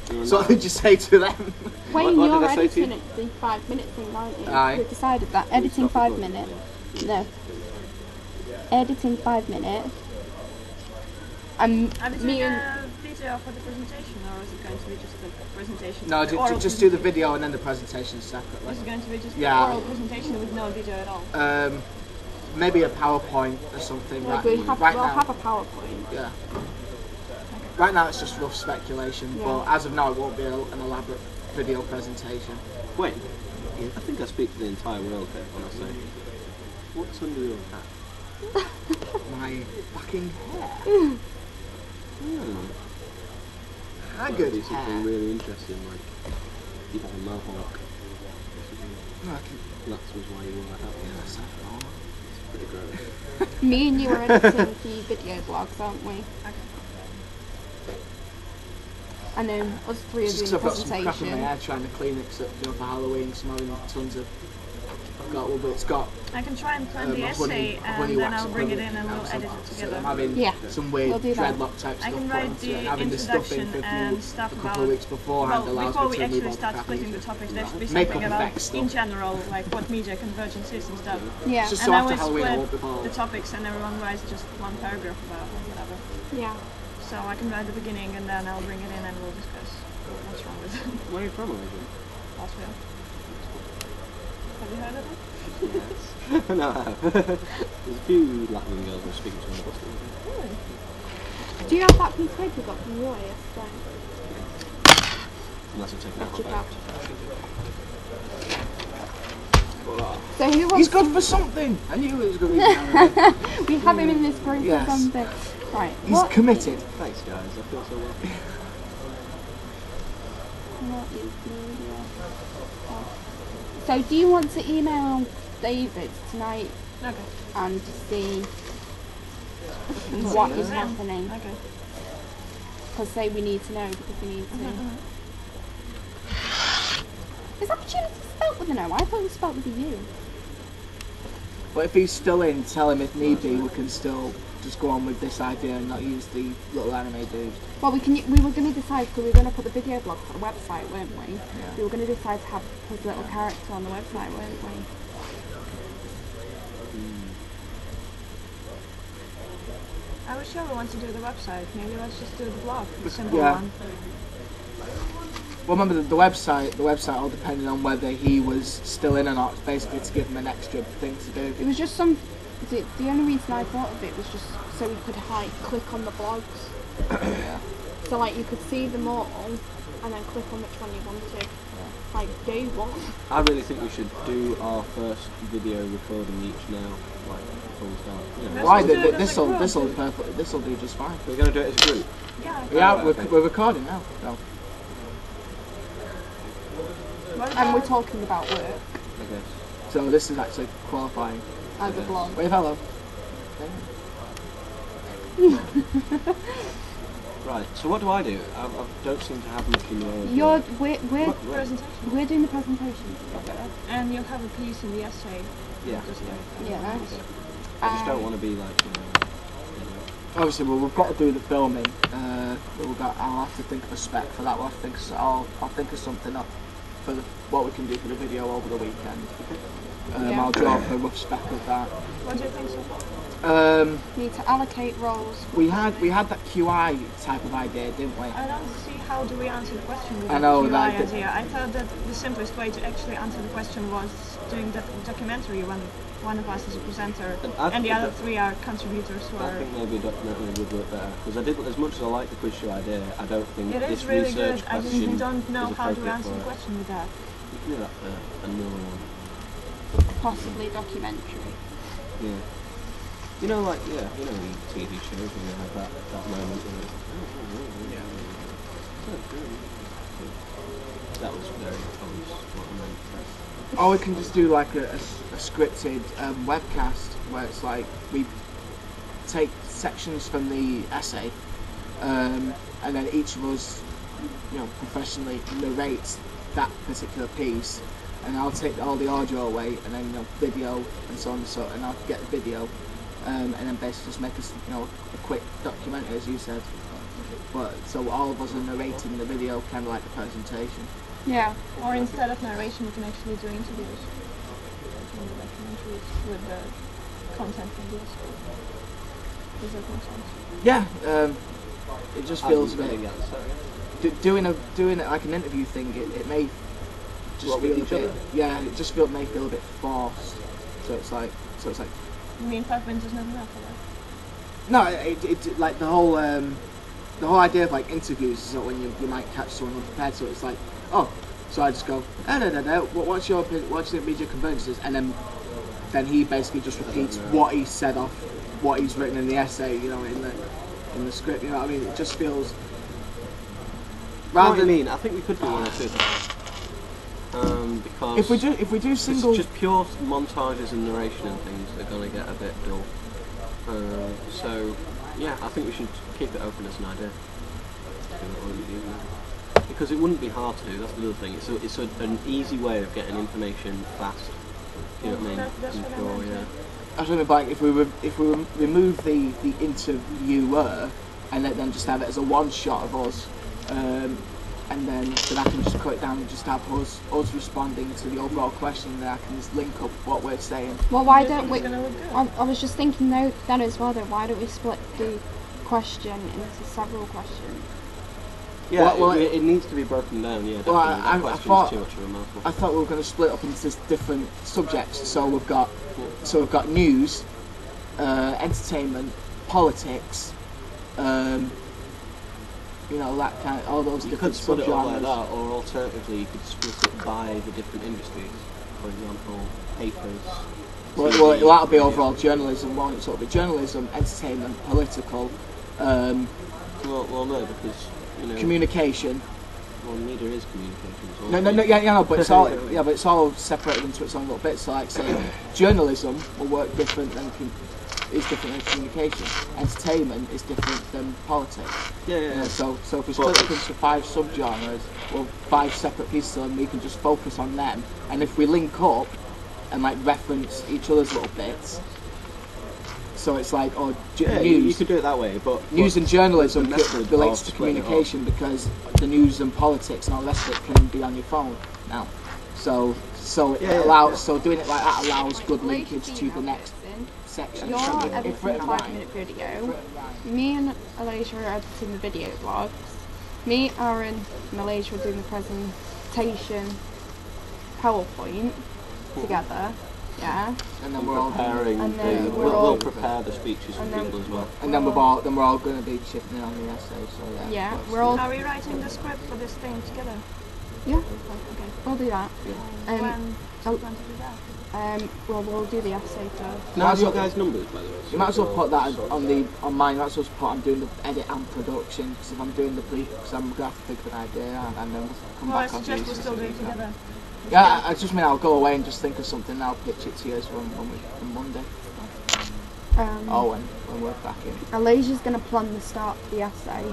So what did you say to them? Wayne, What you're did I say to you? editing the 5 minute thing, aren't you? Aye. We've decided that. Editing Stop 5 recording, minutes. yeah. No. Editing 5 minutes. Are we Me doing and a video for the presentation, or is it going to be just a presentation? No, The oral just do the presentation? video and then the presentation separately. Is it going to be just Yeah. an oral presentation with no video at all? Maybe a PowerPoint or something. we'll right have now. a PowerPoint. Yeah. Right now it's just rough speculation, Yeah. but as of now it won't be an elaborate video presentation. Wait, I think I speak to the entire world here when I say, what's under your hat? My fucking hair. Hmm. Haggard That'd be something hair. really interesting, like you have a mohawk. No, I can- That was why you wore a hat. Yes, I know. It's pretty gross. Me and you are editing the video vlogs, aren't we? And then us three are It's just doing 'cause the I've got some crap in my presentation. hair trying to clean it 'cause, for Halloween, so I'm having tons of. I've got a little bit. It's got I can try and plan the my essay, honey and then wax I'll bring it in equivalent and we'll now, edit it so together. I'm having Yeah, some weird we'll do that. dreadlock type I stuff can put write into the it. Having the stuff in introduction for and stuff a couple about. of weeks beforehand Well, allows before me we to actually move on to start crap splitting the into. topics, there should be Make something up about, effects in stuff. general, like what media convergence is and stuff. Yeah. Just And so then after we Halloween I won't be split bored. the topics and everyone writes just one paragraph about it or whatever. Yeah. So I can write the beginning and then I'll bring it in and we'll discuss what's wrong with it. Where are you from, originally? Austria. Have you heard of it? No, I have. There's a few Latvian girls I was speaking to on the bus. Really? Do you have that piece of paper you got from Roy yesterday? Unless I've taken it out Check my out. bag. So who wants He's good for something. I knew he was going to be. we have him in this group Yes. or something. Right. He's What, Thanks, committed. guys. I feel so lucky. what is media? So do you want to email David tonight Okay. and see what is happening? Okay. Because say we need to know because we need to. Is opportunity spelt with an O? I thought it was spelt with a U. But if he's still in, tell him if need be we can still just go on with this idea and not use the little anime dude. Well, we were going to decide because we were going to put the video blog on the website, weren't we? Yeah. We were going to decide to have his little character on the website, weren't we? I was sure we want to do the website. Maybe let's just do the blog, the simple Yeah. one. Well, remember the website all depended on whether he was still in or not, basically to give him an extra thing to do. It was just some. The only reason I thought of it was just so we could like click on the blogs. Yeah. So like you could see them all and then click on which one you wanted. Like day one. I really think we should do our first video recording each now, like before we start. You know, Why? Let's do it as a group. This'll do just fine. we're going to do it as a group. Yeah. Yeah, okay. we're recording now. No. What And we're about- talking about work I guess. So this is actually qualifying. as a blog. Wave hello. Right, so what do I do? I don't seem to have much in the way of... We're presentation. we're doing the presentation together. And you'll have a piece in the essay. Yeah. Just like, Yeah. I just don't want to be like, you know, Obviously, well, we've got to do the filming. I'll have to think of a spec for that. I'll think of something up for what we can do for the video over the weekend. Yeah. I'll draw up a rough spec of that. what do you think so far? Need to allocate roles. We had that QI type of idea, didn't we? I don't see how do we answer the question with I know, the like QI the- idea. I thought that the simplest way to actually answer the question was doing the documentary when one of us is a presenter and the other three are contributors who I are... think maybe a documentary would work better. Because I did, as much as I like the quiz show idea, I don't think It this is really research good. I question just don't know is how to appropriate answer for the it. question with that. You can do that for another one. Possibly documentary. Yeah. You know, like, yeah, you know, in TV shows when they have that moment where it's like, that was very obvious what I meant. Or we can just do like a scripted webcast where it's like we take sections from the essay, and then each of us, professionally narrates that particular piece, and I'll take all the audio away, and then video and so on and so, and I'll get the video, and then basically just make a quick documentary, as you said. but so all of us are narrating the video, kind of like the presentation. Yeah. Or instead of narration, you can actually do interviews. Like documentaries with the content from this. Does that make sense? Yeah, it just feels a bit. Doing it like an interview thing, it may just What, with feel a each bit. other? Yeah, it just may feel a bit forced. So it's like. You mean 5 minutes is not enough for that? No, it like the whole idea of like interviews is that when you might catch someone unprepared. So it's like, oh, so I just go, what's your media convergences, and then he basically just repeats what he said off what he's written in the essay, you know, in the script. You know what I mean? It just feels. Rather than I think we could do one or two. Because if we do single, just pure montages and narration and things are going to get a bit dull. So yeah, I think we should keep it open as an idea. Because it wouldn't be hard to do. That's the other thing. It's an easy way of getting information fast. You know what I mean? That's what I meant, yeah. I was wondering, like, if we remove the interviewer and then just have it as a one shot of us, and then I can just cut it down and just have us responding to the overall question, and then I can just link up what we're saying. Well, why Do you don't think we? it's gonna look good? I was just thinking then as well. Why don't we split the question into several questions? Yeah, Well, it needs to be broken down. Yeah, definitely. Well, That question thought- is too much of a mouthful. I thought we were going to split up into different subjects. So we've got news, entertainment, politics, you know, that kind of, all those You different could split it up like subgenres. that, or alternatively, you could split it by the different industries. For example, papers. Well, TV, that'll be radio. overall journalism, won't it? So it'll be journalism, entertainment, political, Well, no, because you know, communication. well, media is communication. It's all No, but it's all but it's all separated into its own little bits. So, like, say, journalism will work different than is different than communication. Entertainment is different than politics. Yeah, You know, so if we split up into 5 subgenres or 5 separate pieces, and we can just focus on them. And if we link up and like reference each other's little bits, so it's like, Yeah, news. you could do it that way, but News and journalism the method relates of to splitting it up. communication because the news and politics and all the rest of it can be on your phone now. So it Yeah, allows. yeah. So doing it like that allows good Later linkage to the email next this in. section. You're If editing written a right. 5-minute video. Me and Malaysia are editing the video blogs. Me, Aaron, and Malaysia are doing the presentation PowerPoint together. Yeah. And then we're all preparing. And then we're we'll all- prepare the speeches for and then- people as well. And then we're all going to be chipping in on the essay. So Yeah, that's- we're all. Are we writing the script for this thing together? Yeah, Okay. we'll do that. When do oh. you plan to do that? Well, we'll do the essay first. Can I have your guys' numbers, by the way? You might as well put that on mine. You might as well put I'm doing the edit and production. Because if I'm doing the brief, because I'm gonna have to think of an idea and then come Well, I back on suggest these. we still do it together. Yeah, I just mean I'll go away and just think of something and I'll pitch it to you on Monday. When we're back in. Malaysia's going to plan the start of the essay.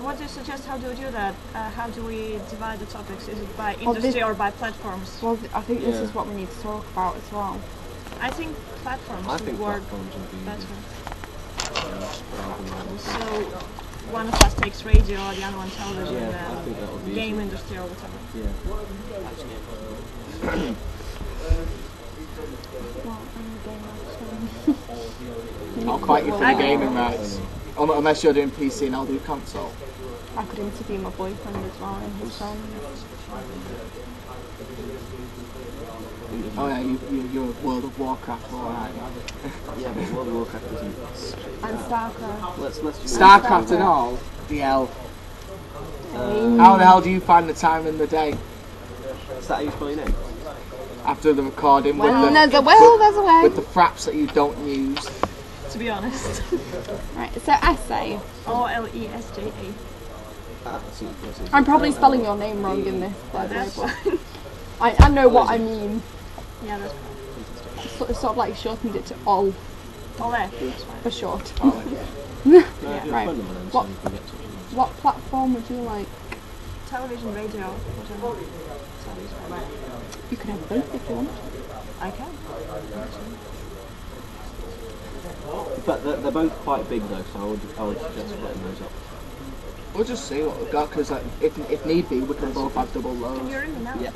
What do you suggest? How do we do that? How do we divide the topics? Is it by Well, industry or by platforms? Well, I think this Yeah. is what we need to talk about as well. I think platforms I think would work platforms would be better. easy. So one of us takes radio, the other one television, Yeah, I think that would be game easy. industry or whatever. Yeah. Well, I'll fight you for the I can- gaming rights. Unless you're doing PC and I'll do console. I could interview my boyfriend as well and his friends. Oh yeah, you're a World of Warcraft, alright. Yeah, but World of Warcraft isn't. And StarCraft. Let's do StarCraft and all. DL. How the hell do you find the time in the day Is that how you spell your name? after the recording When with there's the a will, there's a way. with the fraps that you don't use? To be honest. Right, so essay. OLESJA. I'm probably spelling your name wrong in this, by the way, That's but fine. I know what I mean. Yeah, that's fine. Sort of like shortened it to all Ole. That's fine. for short. Yeah. Right. What- What platform would you like? Television, radio, whatever. You can have both if you want. I can. But they're both quite big though, so I would suggest splitting those up. We'll just see what we've got, because like, if need be, we can both have double loads. Can you hear me now? Yeah.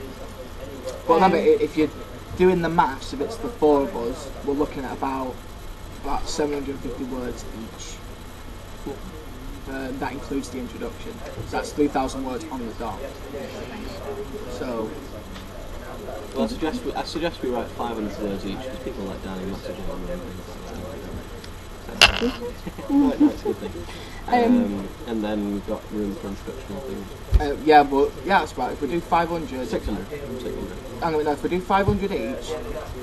But remember, if you're doing the maths, if it's the 4 of us, we're looking at about 750 words each. That includes the introduction. So that's 3,000 words on the dot. So. Well, I suggest we write 500 words each, because people like dialing messages on them and things like that. That's a good thing. And then we've got room for instructional things. Yeah, that's right. If we do 500... 600. Hang on, no, if we do 500 each,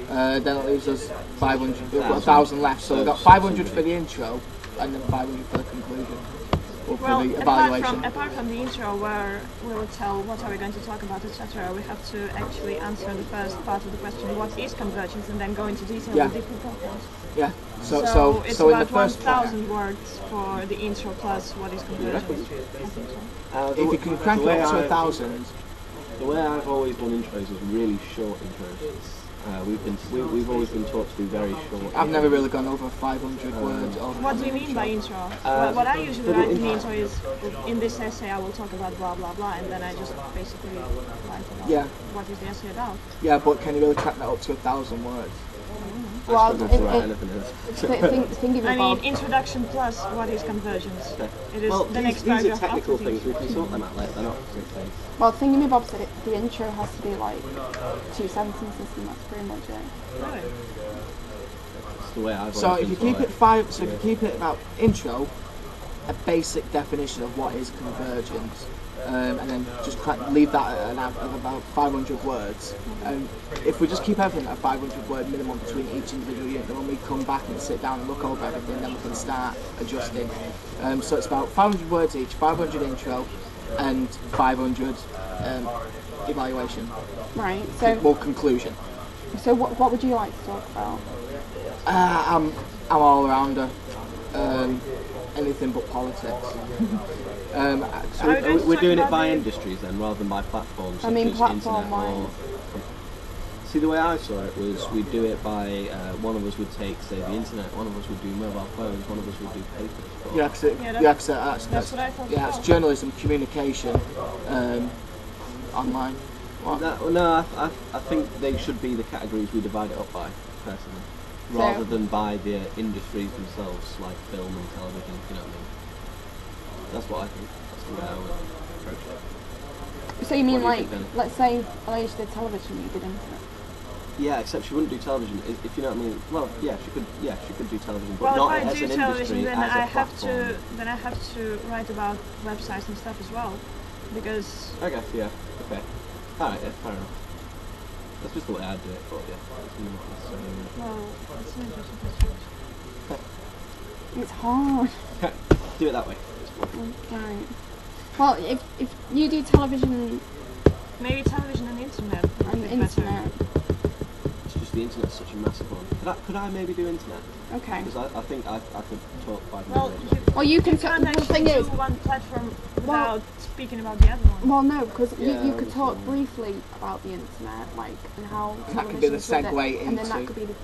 then it leaves us 500, we've got 1,000 left. So we've got 500 for the intro, and then 500 for the conclusion. Or for the evaluation. Apart from the intro where we will tell what are we going to talk about, etc., we have to actually answer the first part of the question, what is convergence, and then go into detail with different problems. Yeah. So it's in about the first 1,000 words for the intro plus what is convergence. I think so. If you can crank it up to 1,000. The way I've always done intros is really short intros. We've always been taught to do very short. I've never really gone over 500 words. What do you mean by intro? What I usually write in the intro is, in this essay I will talk about blah blah blah, and then I just basically write about what is the essay about. Yeah, but can you really crack that up to 1,000 words? Well, I mean, introduction plus what is convergence. Okay. It is the next these are paragraph technical after things. We can sort them out later. They're not big things. well, Thingy said the intro has to be like 2 sentences, and that's pretty much it. Really? That's the way I've So always if you been keep taught it if you keep it about intro, a basic definition of what is convergence, and then just leave that at an of about 500 words. And if we just keep everything at a 500 word minimum between each individual unit, then when we come back and sit down and look over everything, then we can start adjusting. So it's about 500 words each, 500 intro, and 500 evaluation. Right. So, Well, conclusion. so what would you like to talk about? I'm all rounder. Anything but politics. So we're doing it by industries then, rather than by platforms. I mean, such as platform-wise. internet or. See, the way I saw it was we'd do it by one of us would take, say, the internet, one of us would do mobile phones, one of us would do papers. That's what I thought. Yeah, it's journalism, communication, online. What? No, I think they should be the categories we divide it up by, personally, rather than by the industries themselves, like film and television. You know what I mean? That's what I think. That's the way I would approach it. So you mean What do you like, think, then? let's say Alicia did television, you did internet. Yeah, except she wouldn't do television. If you know what I mean. Well, yeah, she could. Yeah, she could do television, but Well, not if I as do an television, industry, then as a I have platform. to write about websites and stuff as well, because I guess, yeah. Okay. Alright, yeah, fair enough. That's just the way I'd do it, but yeah, it's not necessarily. well, it's an interesting question. It's hard. Do it that way. Right. Well, if you do television Maybe television and internet. would and be better. internet, It's just the internet's such a massive one. Could I maybe do internet? okay. Because I think I could talk 5 Well, minutes. Well, you can. you can't The actually thing do is, one platform without speaking about the other one. well, no, because Yeah, you I could talk understand. briefly about the internet, like, and how. And that could be the television's with segue it, and then that into- could be the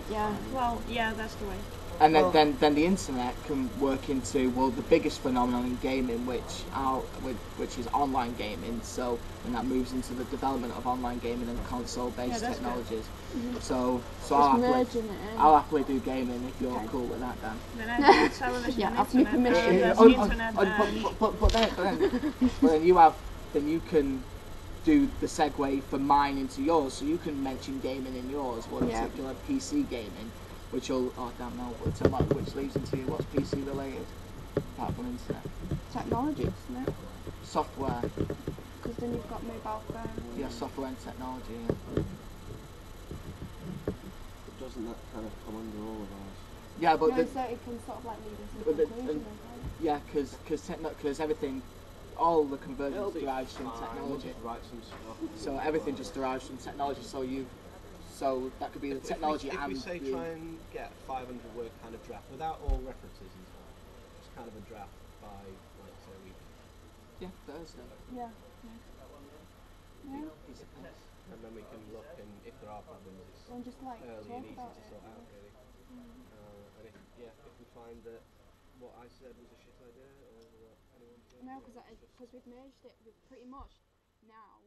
Well, yeah, that's the way. And then, Well- then the internet can work into the biggest phenomenon in gaming, which is online gaming. So and that moves into the development of online gaming and console-based Yeah, that's technologies. Mhm. So Just I'll merging it in. happily do gaming if you're Okay. cool with that, Dan. Then I do television Yeah, and ask me internet. permission. And there's Oh, internet and but then you can do the segue from mine into yours, so you can mention gaming in yours, one Yeah. particular PC gaming, which which leads into what's PC related, apart from internet, Technology, isn't it? software, Because then you've got mobile phones. yeah, software and technology. But doesn't that kind of come under all of ours? Yeah, but No, the, so it can sort of like lead into but the the- conclusion. yeah, because everything, all the conversions It'll be derives from fine, we'll technology. just write some stuff. So everything just derives from technology. So that could be the technology if and we say the, try and get 500 word kind of draft without all references and stuff, just kind of a draft by like say a week, yeah, Thursday. Yeah. Yeah. Piece of piss. and then we can look and if there are problems, it's And just like early talk and easy about to it. sort out really. And if yeah, if we find that what I said was a shit idea or what anyone thinks. No, because we've merged it with pretty much now.